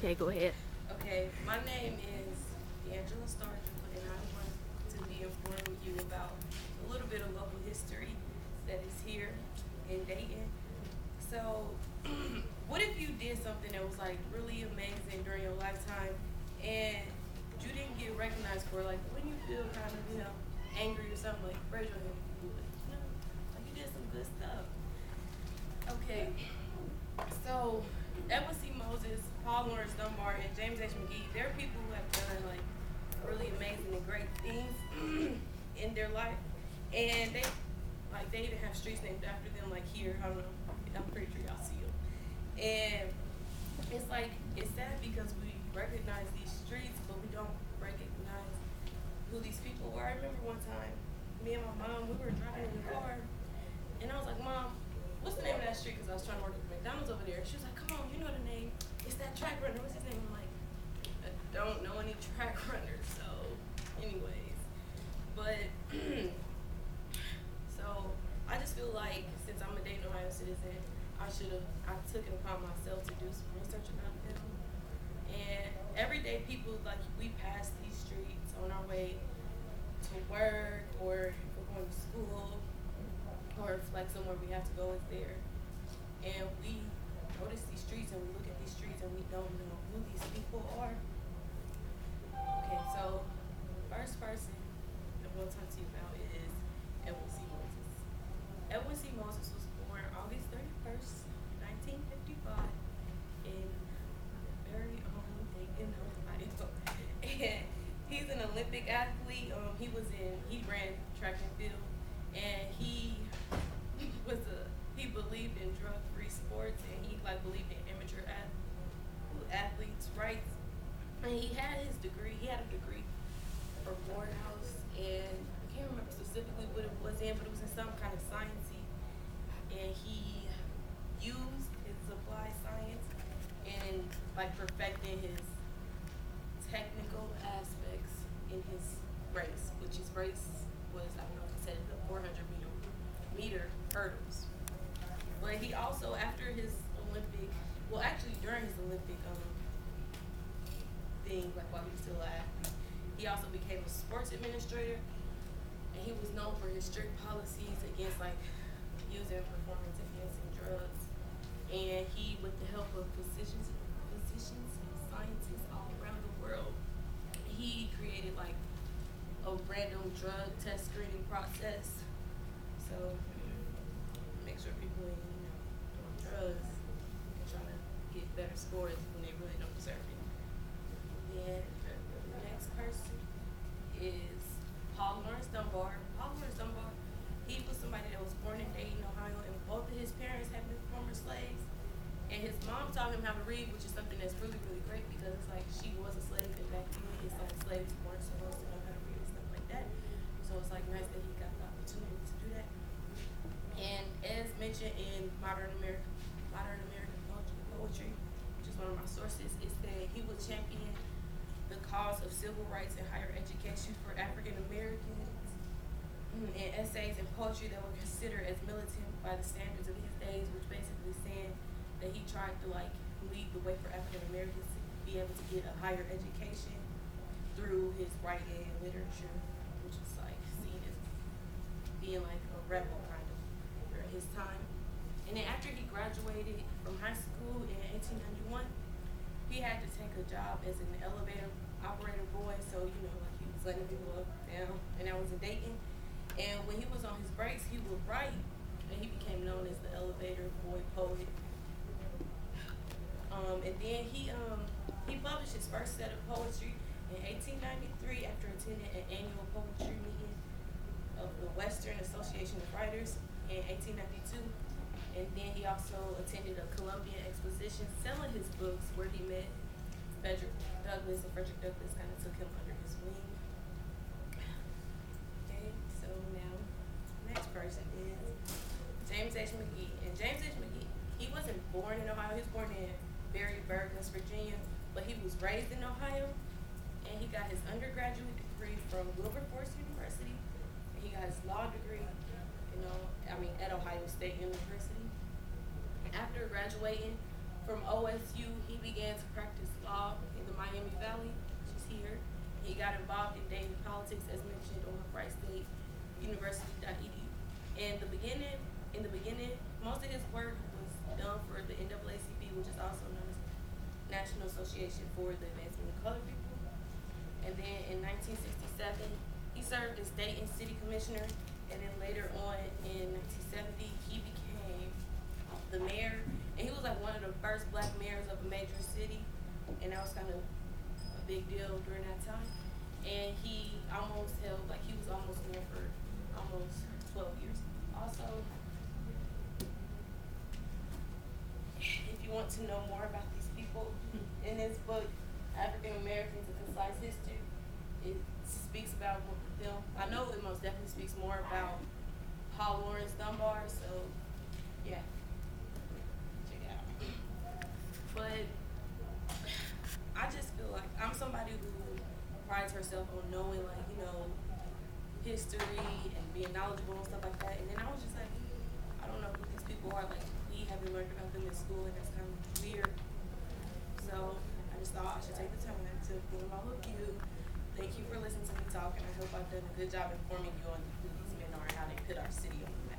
Okay, go ahead. Okay, my name is DeAngela Stargell, and I want to be informing you about a little bit of local history that is here in Dayton. So, what if you did something that was like really amazing during your lifetime and you didn't get recognized for it? Like, when you feel kind of, angry or something, like, raise your hand if you would. Like you did some good stuff. Okay, so Edwin C. Moses, Paul Lawrence Dunbar, and James H. McGee, they're people who have done like really amazing and great things in their life. And they even have streets named after them, like here, I don't know, I'm pretty sure y'all see them. And it's like, it's sad because we recognize these streets, but we don't recognize who these people were. I remember one time, me and my mom, we were driving in the car, and I was like, Mom, what's the name of that street? Because I was trying to work at McDonald's over there. She was like, come on, you know the name. It's that track runner. What's his name? I'm like, I don't know any track runners. So, anyways. But, so, I just feel like since I'm a Dayton, Ohio citizen, I took it upon myself to do some research about them. And everyday people, like, we pass these streets on our way to work, or if we're going to school, or if like somewhere we have to go is there. And we notice these streets and we look at these streets and we don't know who these people are. Okay, so first person I want to talk to you about is Edwin C. Moses. Edwin C. Moses was born August 31st, 1955 in very Dayton, Ohio. And he's an Olympic athlete. He ran track and field, and he believed in drug-free sports, and he like believed in amateur athletes' rights. And he had his degree. He had a degree from Morehouse, and I can't remember specifically what it was in, but it was in some kind of sciencey. And he used his applied science in like perfecting his technical aspects in his race, which his race was, I don't know if I said it, the 400-meter hurdles. But he also, after his Olympic, well, actually during his Olympic thing, like while he was still an athlete, he also became a sports administrator, and he was known for his strict policies against like using performance enhancing drugs. And he, with the help of physicians and scientists all around the world, he created like a random drug test screening process. So make sure people ain't doing drugs and trying to get better scores when they really don't deserve it. Then the next person is Paul Lawrence Dunbar. Paul Lawrence Dunbar, he was somebody that was born in Dayton, Ohio, and both of his parents had been former slaves. And his mom taught him how to read, which is something that's really, really great because it's like she was a slave, and back then it's like slaves weren't supposed to know how to read and stuff like that. So it's like nice that he got the opportunity to do that. And as mentioned in modern American poetry, which is one of my sources, is that he would champion the cause of civil rights and higher education for African Americans, and essays and poetry that were considered as militant by the standards of his days, which basically saying that he tried to like lead the way for African Americans to be able to get a higher education through his writing and literature, which is like seen as being like a rebel kind of during his time. And then after he graduated from high school in 1891, he had to take a job as an elevator operator boy. So, like he was letting people up, down, and that was in Dayton. And when he was on his breaks, he would write, and he became known as the elevator boy poet. And then he published his first set of poetry in 1893 after attending an annual poetry meeting of the Western Association of Writers in 1892. And then he also attended a Columbian exposition selling his books, where he met Frederick Douglass, and Frederick Douglass kind of took him under his wing. Okay, so now next person is James H. McGee. And James H. McGee, he wasn't born in Ohio. He was born in Berryburg, West Virginia, but he was raised in Ohio, and he got his undergraduate degree from Wilberforce University, and he got his law degree, at Ohio State University. After graduating From OSU, he began to practice law in the Miami Valley, which is here. He got involved in daily politics, as mentioned, on Wright State University.edu. In the beginning, most of his work was done for the NAACP, which is also known as National Association for the Advancement of Colored People. And then in 1967, he served as state and city commissioner. And then later on in 1970, he became the mayor. And he was like one of the first black mayors of a major city. And that was kind of a big deal during that time. And he almost held, like he was almost mayor for almost 12 years. Also, if you want to know more about these people, in his book, African Americans: A Concise History, it speaks about them. I know it most definitely speaks more about Paul Laurence Dunbar, so yeah, check it out. But I just feel like I'm somebody who prides herself on knowing, like, you know, history and being knowledgeable and stuff like that. And then I was just like, I don't know who these people are. Like, we haven't learned about them in school, and that's kind of weird. So I just thought I should take the time to inform all of you. Thank you for listening to me talk, and I hope I've done a good job informing you on who these men are and how they put our city on the map.